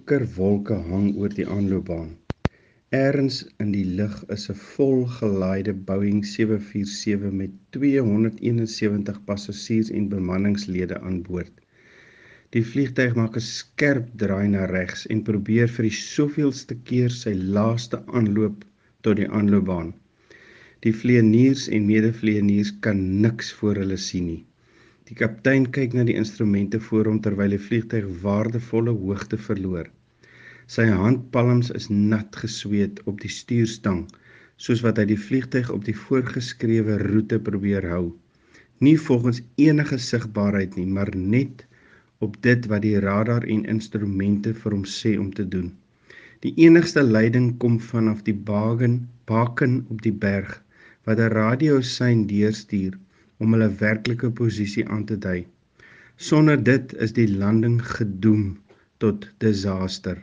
donker wolke hang oor die aanloopbaan. Ergens in die lug is 'n volgelaaide Boeing 747 met 271 passasiers en bemanningslede aan boord. Die vliegtuig maak 'n skerp draai na regs en probeer vir die soveelste keer sy laaste aanloop tot die aanloopbaan. Die vlieëniers en medevlieëniers kan niks voor hulle sien nie. Die kaptein kyk na die instrumente voor hom terwyl die vliegtuig waardevolle hoogte verloor. Sy handpalms is nat gesweet op die stuurstang, soos wat hy die vliegtuig op die voorgeskrewe roete probeer hou. Nie volgens enige sigbaarheid nie, maar net op dit wat die radar en instrumente vir hom sê om te doen. Die enigste leiding kom vanaf die baken op die berg, wat 'n radiosein deurstuur om hulle werklike posisie aan te dui. Sonder dit is die landing gedoem tot disaster.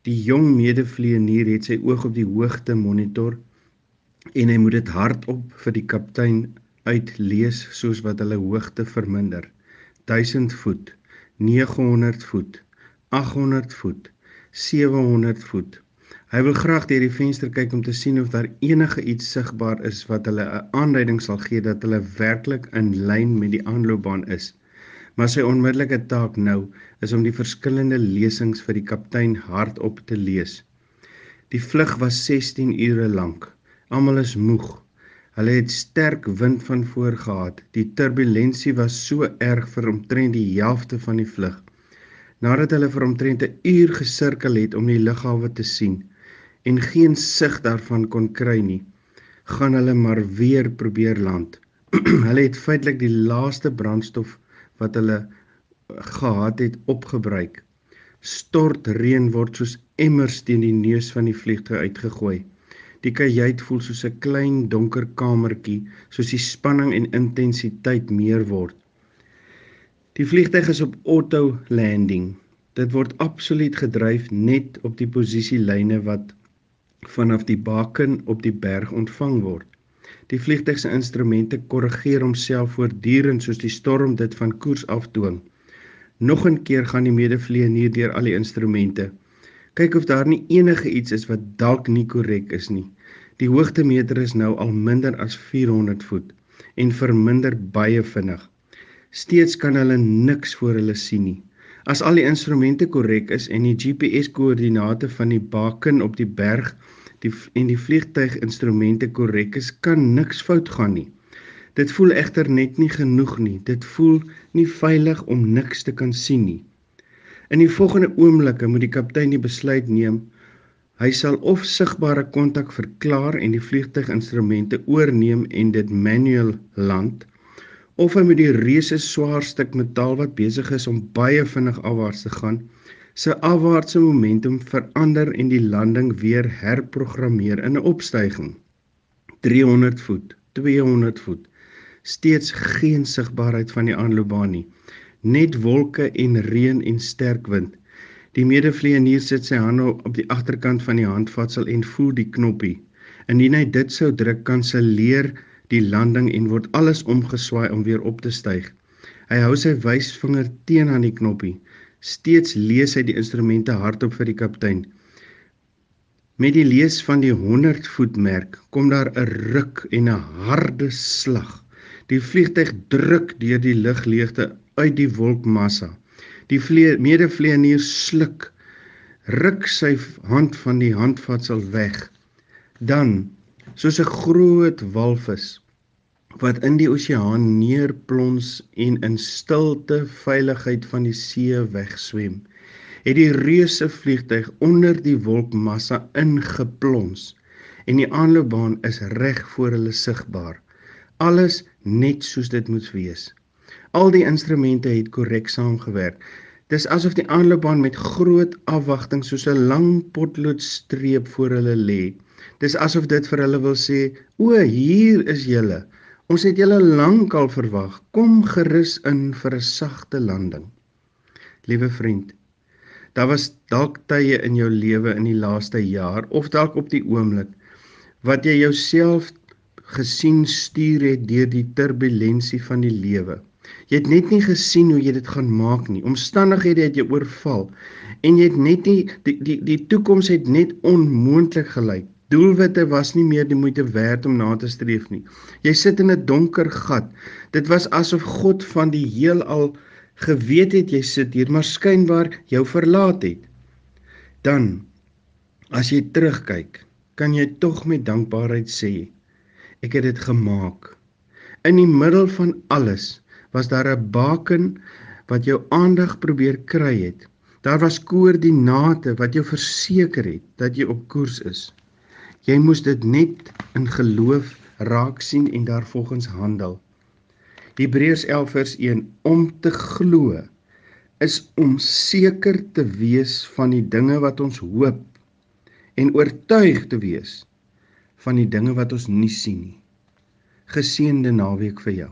Die jong medevlieënier het sy oog op die hoogte monitor en hy moet dit hardop vir die kaptein uitlees soos wat hulle hoogte verminder. 1000 voet, 900 voet, 800 voet, 700 voet. Hy wil graag deur die venster kyk om te sien of daar enige iets sigbaar is wat hulle 'n aanduiding sal gee dat hulle werklik in lyn met die aanloopbaan is. Maar sy onmiddellike taak nou is om die verskillende lesings vir die kaptein hardop te lees. Die vlug was 16 ure lank. Almal is moeg. Hulle het sterk wind van voor gehad. Die turbulensie was so erg vir omtrent die helfte van die vlug. Nadat hulle vir omtrent 'n uur gesirkel het om die lughawe te sien en geen sig daarvan kon kry nie, gaan hulle maar weer probeer land. Hulle het feitelik die laaste brandstof wat hulle gehad het opgebruik. Stortreën word soos emmers teen die neus van die vliegtuig uitgegooi. Die kajuit voel soos 'n klein donker kamertjie, soos die spanning en intensiteit meer word. Die vliegtuig is op auto landing. Dit word absoluut gedryf net op die posisielyne wat vanaf die baken op die berg ontvang word. Die vliegtuig se instrumente korrigeer homself voortdurend soos die storm dit van koers afdwing. Nog 'n keer gaan die medevlieënier deur al die instrumente. Kyk of daar nie enige iets is wat dalk nie korrek is nie. Die hoogtemeter is nou al minder as 400 voet en verminder baie vinnig. Steeds kan hulle niks voor hulle sien nie. As al die instrumente korrek is en die GPS-koördinate van die baken op die berg en die vliegtuiginstrumente korrek is, kan niks fout gaan nie. Dit voel egter net nie genoeg nie. Dit voel nie veilig om niks te kan sien nie. In die volgende oomblikke moet die kaptein die besluit neem. Hy sal of sigbare kontak verklaar en die vliegtuiginstrumente oorneem en dit manueel land, of hy moet die reuse swaar stuk metaal wat besig is om baie vinnig afwaarts te gaan, sy afwaartse momentum verander en die landing weer herprogrammeer in 'n opstyging. 300 voet, 200 voet, steeds geen sigbaarheid van die aanloopbaan nie, net wolke en reën en sterk wind. Die medevlieënier sit sy hande op die agterkant van die handvatsel en voel die knoppie. Indien hy dit sou druk, kanselleer die landing en word alles omgeswaai om weer op te styg. Hy hou sy wysvinger teen aan die knoppie. Steeds lees hy die instrumente hardop vir die kaptein. Met die lees van die 100 voetmerk kom daar 'n ruk en 'n harde slag. Die vliegtuig druk deur die lugleegte uit die wolkmassa. Die medevlieënier sluk, ruk sy hand van die handvatsel weg. Dan, soos 'n groot walvis wat in die oseaan neerplons en in stilte veiligheid van die see wegswem, het die reuse vliegtuig onder die wolkmassa ingeplons en die aanloopbaan is reg voor hulle sigbaar. Alles net soos dit moet wees. Al die instrumente het korrek saamgewerk. Dis asof die aanloopbaan met groot afwagting soos 'n lang potloodstreep voor hulle lê. Dis asof dit vir hulle wil sê, o, hier is julle. Ons het julle lankal verwag. Kom gerus in vir 'n sagte landing. Liewe vriend, daar was dalk tye in jou lewe in die laaste jaar of dalk op die oomblik wat jy jouself gesien stuur het deur die turbulensie van die lewe. Jy het net nie gesien hoe jy dit gaan maak nie. Omstandighede het jou oorval en jy het net nie die toekoms het net onmoontlik gelyk. Doelwitte was nie meer die moeite werd om na te streef nie. Jy sit in 'n donker gat. Dit was asof God van die heelal geweet het jy sit hier, maar skynbaar jou verlaat het. Dan, as jy terugkyk, kan jy tog met dankbaarheid sê, ek het dit gemaak. In die middel van alles was daar 'n baken wat jou aandag probeer kry het. Daar was koördinate wat jou verseker het dat jy op koers is. Jy moes dit net in geloof raak sien en daarvolgens handel. Hebreërs 11 vers 1, om te glo is om seker te wees van die dinge wat ons hoop en oortuig te wees van die dinge wat ons nie sien nie. Geseënde naweek vir jou.